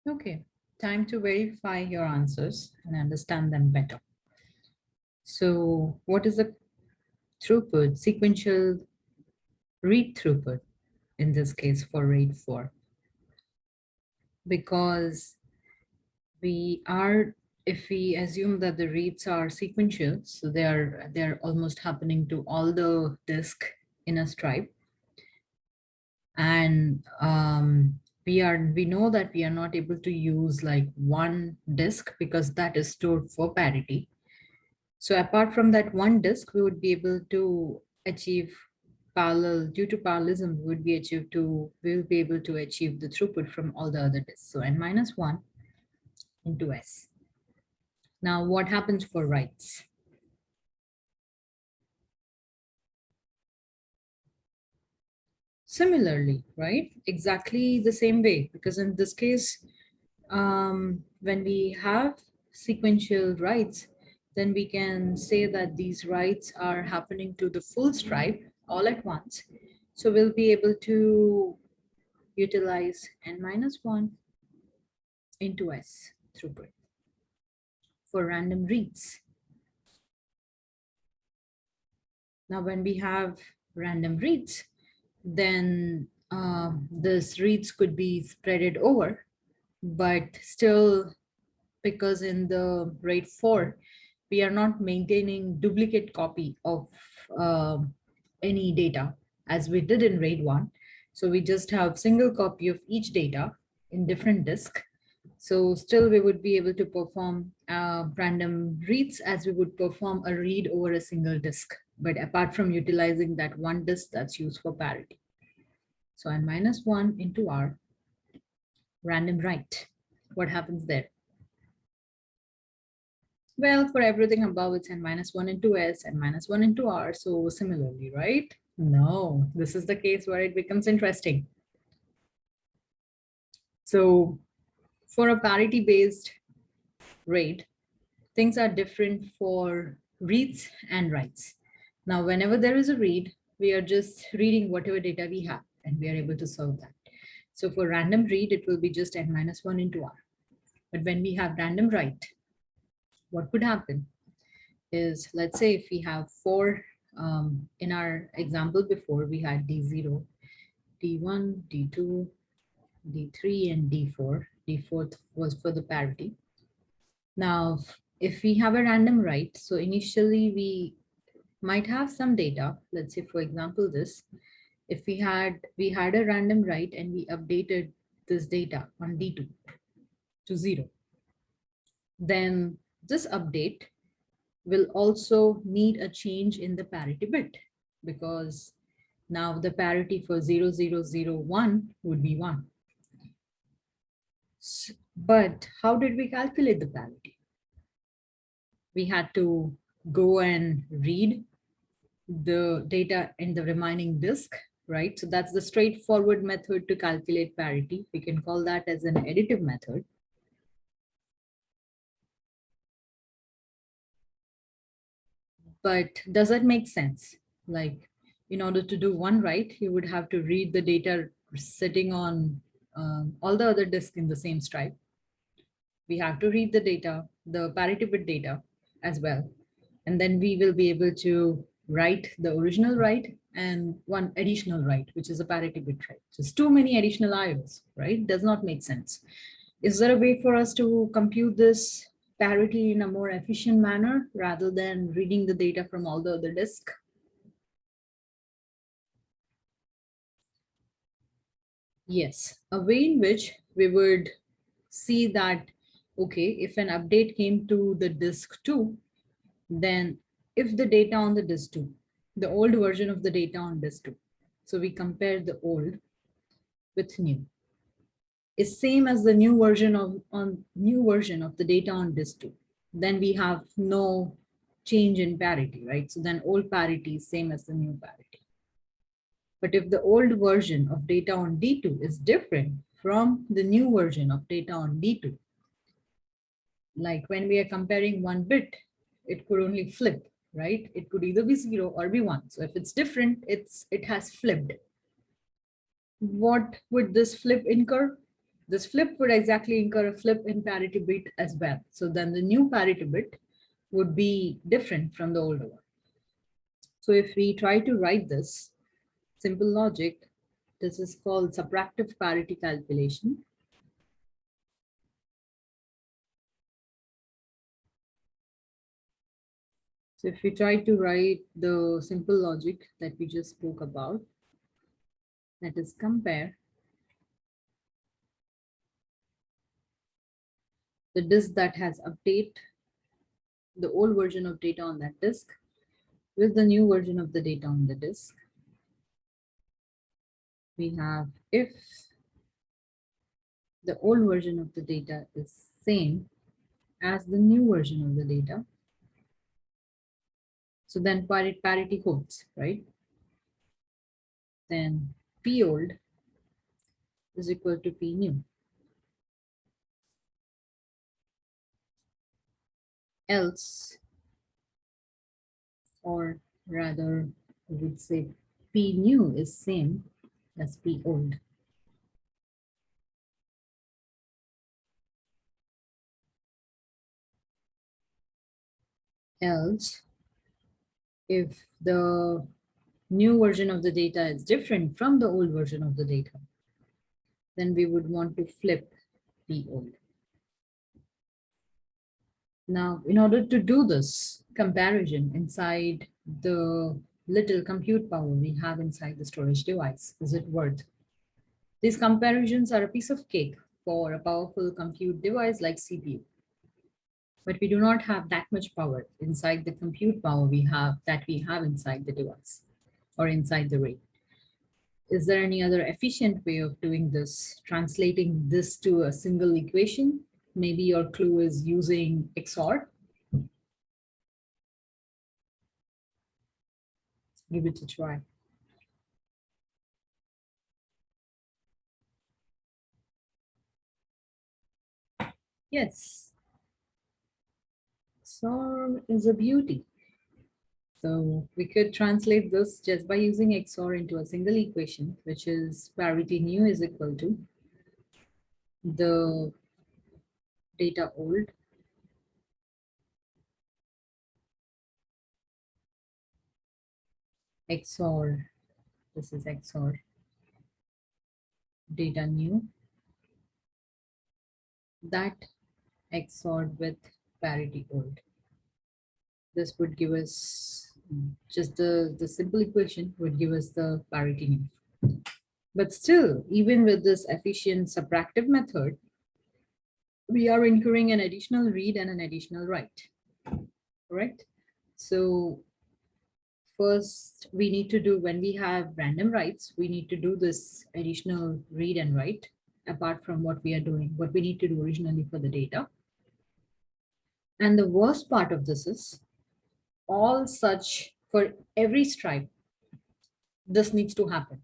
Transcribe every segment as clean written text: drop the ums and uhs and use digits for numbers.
Okay, time to verify your answers and understand them better. So what is the throughput, sequential read throughput in this case for RAID 4? Because we are, if we assume that the reads are sequential, so they're almost happening to all the disk in a stripe, and we know that we are not able to use like one disk because that is stored for parity. So apart from that one disk, we would be able to achieve parallel, due to parallelism, we will be able to achieve the throughput from all the other disks. So n minus 1 into S. Now what happens for writes? Similarly, right? Exactly the same way, because in this case, when we have sequential writes, then we can say that these writes are happening to the full stripe all at once. So we'll be able to utilize n minus 1 into S throughput for random reads. Now, when we have random reads, then this reads could be spreaded over, but still, because in the RAID 4, we are not maintaining duplicate copy of any data as we did in RAID 1. So we just have single copy of each data in different disk. So still we would be able to perform random reads as we would perform a read over a single disk. But apart from utilizing that one disk that's used for parity. So n minus 1 into R, random write. What happens there? Well, for everything above, it's n minus 1 into S and minus 1 into R. So similarly, right? No, this is the case where it becomes interesting. So for a parity-based RAID, things are different for reads and writes. Now, whenever there is a read, we are just reading whatever data we have, and we are able to solve that. So for random read, it will be just n minus 1 into R. But when we have random write, what could happen is, let's say if we have four, in our example before, we had D0, D1, D2, D3, and D4. D4 was for the parity. Now, if we have a random write, so initially we might have some data. Let's say, for example, this, if we had a random write and we updated this data on D2 to 0, then this update will also need a change in the parity bit, because now the parity for 0001 would be 1. But how did we calculate the parity? We had to go and read the data in the remaining disk, right? So that's the straightforward method to calculate parity. We can call that as an additive method. But does that make sense? Like, in order to do one write, you would have to read the data sitting on all the other disks in the same stripe. We have to read the data, the parity bit data as well. And then we will be able to write the original write and one additional write, which is a parity bit write. Just too many additional IOs, right? Does not make sense. Is there a way for us to compute this parity in a more efficient manner rather than reading the data from all the other disks? Yes, a way in which we would see that, okay, if an update came to the disk 2, then if the data on the disk 2, the old version of the data on disk 2, so we compare the old with new, is same as the new version of the data on disk 2, then we have no change in parity, right? So then old parity is same as the new parity. But if the old version of data on D2 is different from the new version of data on D2, like when we are comparing one bit, it could only flip, right? It could either be 0 or be 1. So if it's different, it has flipped. What would this flip incur? This flip would exactly incur a flip in parity bit as well. So then the new parity bit would be different from the older one. So if we try to write this simple logic, this is called subtractive parity calculation. So if we try to write the simple logic that we just spoke about, that is compare the disk that has update the old version of data on that disk with the new version of the data on the disk. We have if the old version of the data is same as the new version of the data, so then parity holds, right? Then P old is equal to P new. Else, or rather, I would say P new is same as P old. Else, if the new version of the data is different from the old version of the data, then we would want to flip P old. Now, in order to do this comparison inside the little compute power we have inside the storage device, is it worth? These comparisons are a piece of cake for a powerful compute device like CPU. But we do not have that much power inside the compute power we have inside the device or inside the RAID. Is there any other efficient way of doing this, translating this to a single equation? Maybe your clue is using XOR. Give it a try. Yes, XOR is a beauty. So we could translate this just by using XOR into a single equation, which is parity new is equal to the data old XOR, this is XOR data new, that XORed with parity old. This would give us just the simple equation would give us the parity new. But still, even with this efficient subtractive method, we are incurring an additional read and an additional write, correct? So first we need to do, when we have random writes, we need to do this additional read and write apart from what we are doing, what we need to do originally for the data. And the worst part of this is all such for every stripe, this needs to happen.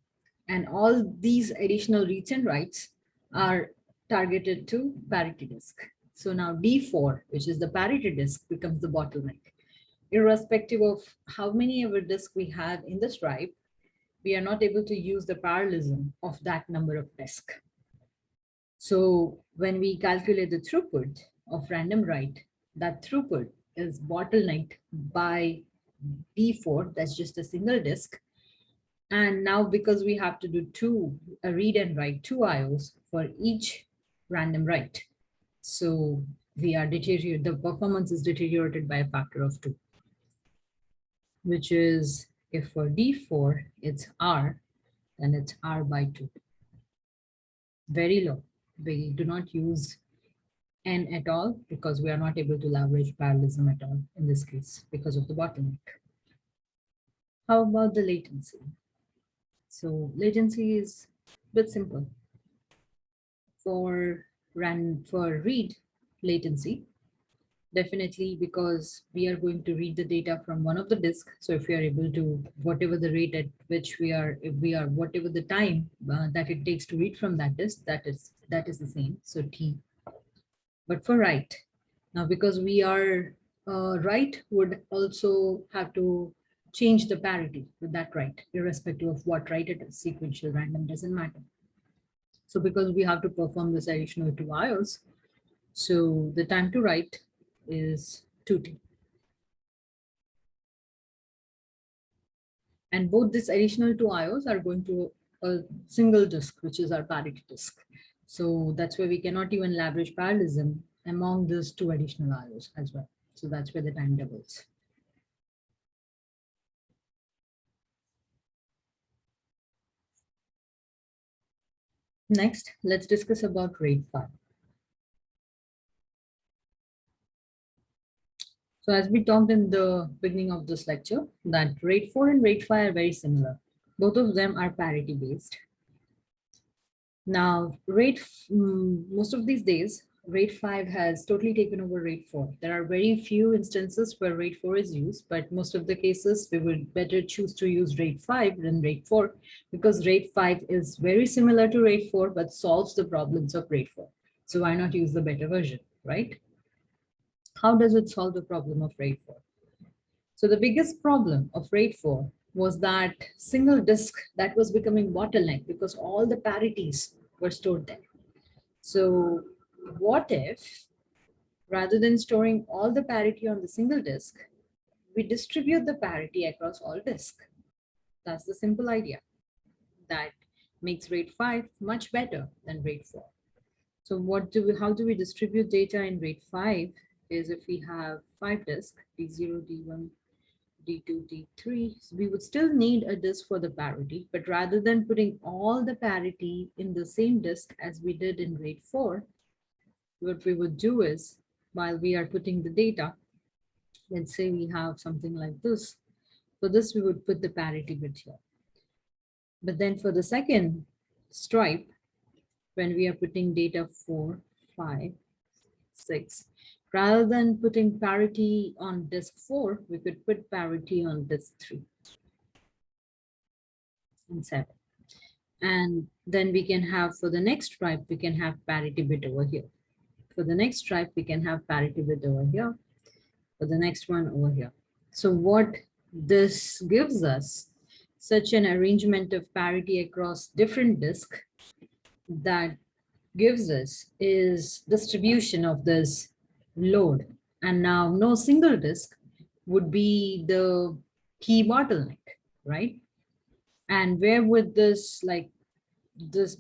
And all these additional reads and writes are targeted to parity disk. So now D4, which is the parity disk, becomes the bottleneck. Irrespective of how many ever disk we have in the stripe, we are not able to use the parallelism of that number of disk. So when we calculate the throughput of random write, that throughput is bottlenecked by D4, that's just a single disk. And now because we have to do a read and write, two IOs for each random write. So we are deteriorated, the performance is deteriorated by a factor of 2, which is if for D4, it's R, then it's R by 2. Very low. We do not use N at all because we are not able to leverage parallelism at all in this case because of the bottleneck. How about the latency? So latency is a bit simple. For read latency, definitely because we are going to read the data from one of the disks. So if we are able to, whatever the rate at which we are, whatever the time that it takes to read from that disk, that is the same. So T. But for write, now because we are write would also have to change the parity with that write, irrespective of what write it is, sequential, random, doesn't matter. So because we have to perform this additional 2 IOs, so the time to write is 2t. And both these additional 2 IOs are going to a single disk, which is our parity disk. So that's where we cannot even leverage parallelism among these 2 additional IOs as well. So that's where the time doubles. Next, let's discuss about RAID 5. So as we talked in the beginning of this lecture, that RAID 4 and RAID 5 are very similar. Both of them are parity based. Now, most of these days, RAID 5 has totally taken over RAID 4. There are very few instances where RAID 4 is used, but most of the cases, we would better choose to use RAID 5 than RAID 4 because RAID 5 is very similar to RAID 4, but solves the problems of RAID 4. So why not use the better version, right? How does it solve the problem of RAID 4? So the biggest problem of RAID 4 was that single disk that was becoming bottleneck because all the parities were stored there. So what if, rather than storing all the parity on the single disk, we distribute the parity across all disks? That's the simple idea. That makes RAID 5 much better than RAID 4. So how do we distribute data in RAID 5 is if we have 5 disks, D0, D1, D2, D3, so we would still need a disk for the parity, but rather than putting all the parity in the same disk as we did in RAID 4, what we would do is, while we are putting the data, let's say we have something like this. For this, we would put the parity bit here. But then for the second stripe, when we are putting data 4, 5, 6, rather than putting parity on disk 4, we could put parity on disk 3 and 7. And then we can have, for the next stripe, we can have parity bit over here. For the next stripe, we can have parity bit over here. For the next one over here. So what this gives us, such an arrangement of parity across different disks that gives us is distribution of this load. And now no single disk would be the key bottleneck, right? And where would this,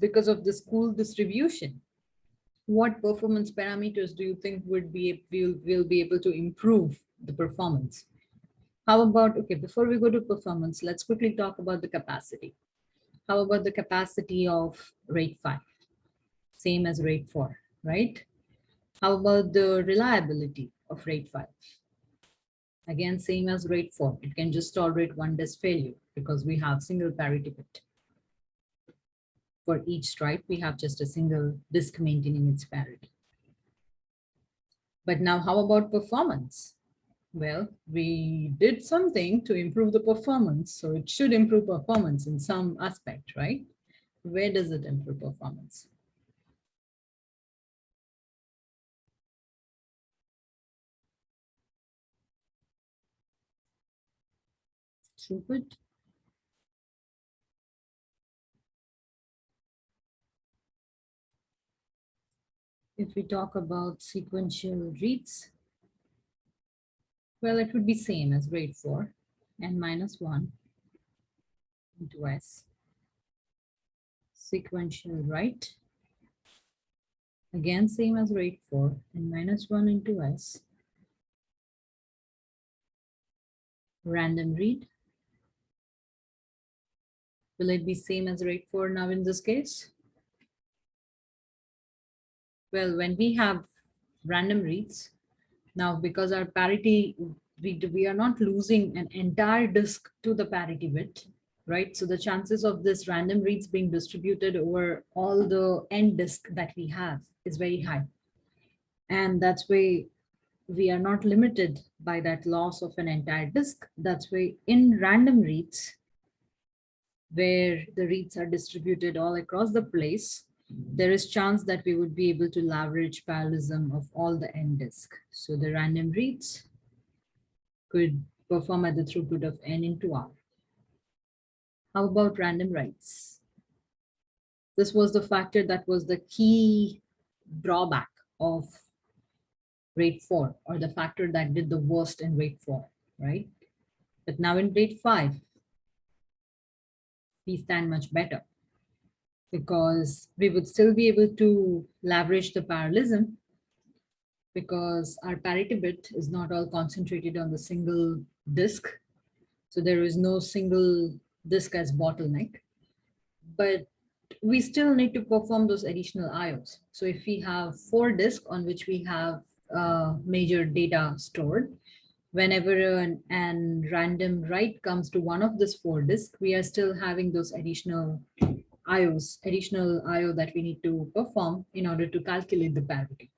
because of this cool distribution, what performance parameters do you think we'll be able to improve the performance? How about, okay, before we go to performance, let's quickly talk about the capacity. How about the capacity of RAID 5? Same as RAID 4, right? How about the reliability of RAID 5? Again, same as RAID 4. It can just tolerate one disk failure because we have single parity bit. For each stripe, we have just a single disk maintaining its parity. But now how about performance? Well, we did something to improve the performance, so it should improve performance in some aspect, right? Where does it improve performance? Throughput. If we talk about sequential reads, well, it would be same as RAID 4, n minus 1 into S. Sequential write, again, same as RAID 4, n minus 1 into S. Random read, will it be same as RAID 4 now in this case? Well, when we have random reads, now because our parity, we are not losing an entire disk to the parity bit, right? So the chances of this random reads being distributed over all the end disk that we have is very high. And that's why we are not limited by that loss of an entire disk. That's why in random reads, where the reads are distributed all across the place, there is chance that we would be able to leverage parallelism of all the end disk. So the random reads could perform at the throughput of n into r. How about random writes? This was the factor that was the key drawback of RAID 4, or the factor that did the worst in RAID 4, right? But now in RAID 5, we stand much better because we would still be able to leverage the parallelism because our parity bit is not all concentrated on the single disk. So there is no single disk as bottleneck, but we still need to perform those additional IOs. So if we have 4 disks on which we have major data stored, whenever an random write comes to one of these 4 disks, we are still having those additional IO that we need to perform in order to calculate the parity.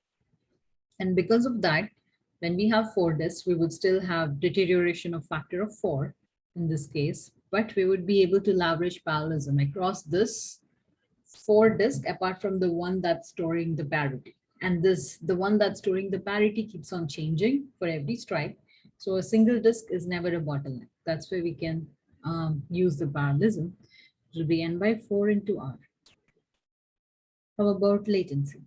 And because of that, when we have 4 disks, we would still have deterioration of factor of 4 in this case, but we would be able to leverage parallelism across this 4 disks apart from the one that's storing the parity. And the one that's storing the parity keeps on changing for every stripe. So a single disk is never a bottleneck. That's where we can use the parallelism. It will be n by 4 into r. How about latency?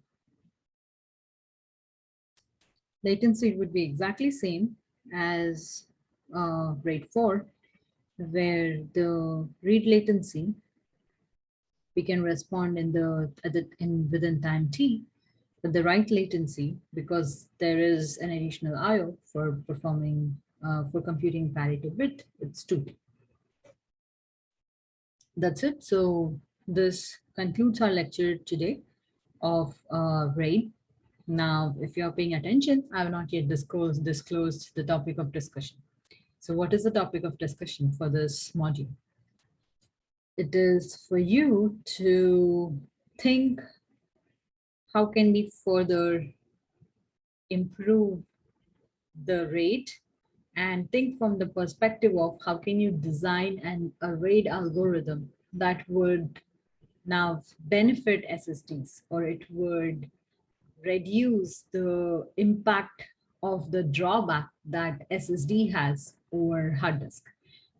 Latency would be exactly same as RAID 4, where the read latency we can respond within time t, but the write latency, because there is an additional IO for computing parity bit, it's 2t. That's it. So this concludes our lecture today of RAID. Now, if you are paying attention, I have not yet disclosed the topic of discussion. So what is the topic of discussion for this module? It is for you to think, how can we further improve the RAID, and think from the perspective of how can you design a RAID algorithm that would now benefit SSDs, or it would reduce the impact of the drawback that SSD has over hard disk.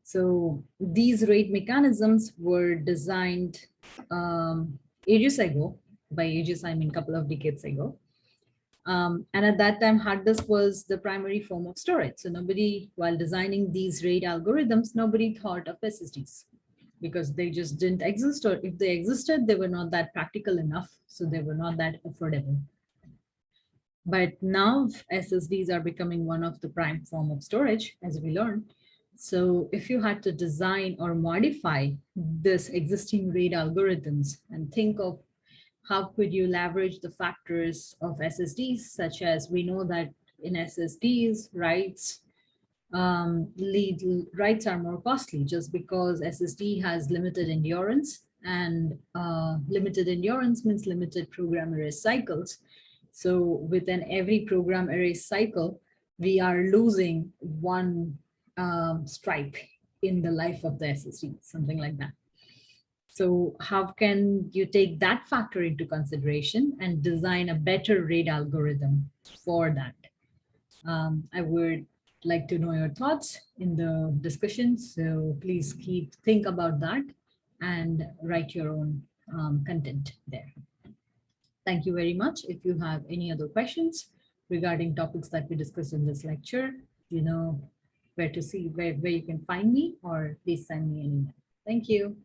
So these RAID mechanisms were designed ages ago. By ages, I mean a couple of decades ago. And at that time, hard disk was the primary form of storage. So nobody, while designing these RAID algorithms, nobody thought of SSDs because they just didn't exist, or if they existed, they were not that practical enough. So they were not that affordable. But now SSDs are becoming one of the prime form of storage, as we learned. So if you had to design or modify this existing RAID algorithms and think of how could you leverage the factors of SSDs, such as we know that in SSDs, writes are more costly just because SSD has limited endurance, and limited endurance means limited program erase cycles. So within every program erase cycle, we are losing one stripe in the life of the SSD, something like that. So how can you take that factor into consideration and design a better RAID algorithm for that? I would like to know your thoughts in the discussion. So please think about that and write your own content there. Thank you very much. If you have any other questions regarding topics that we discussed in this lecture, you know where to see, where you can find me, or please send me an email. Thank you.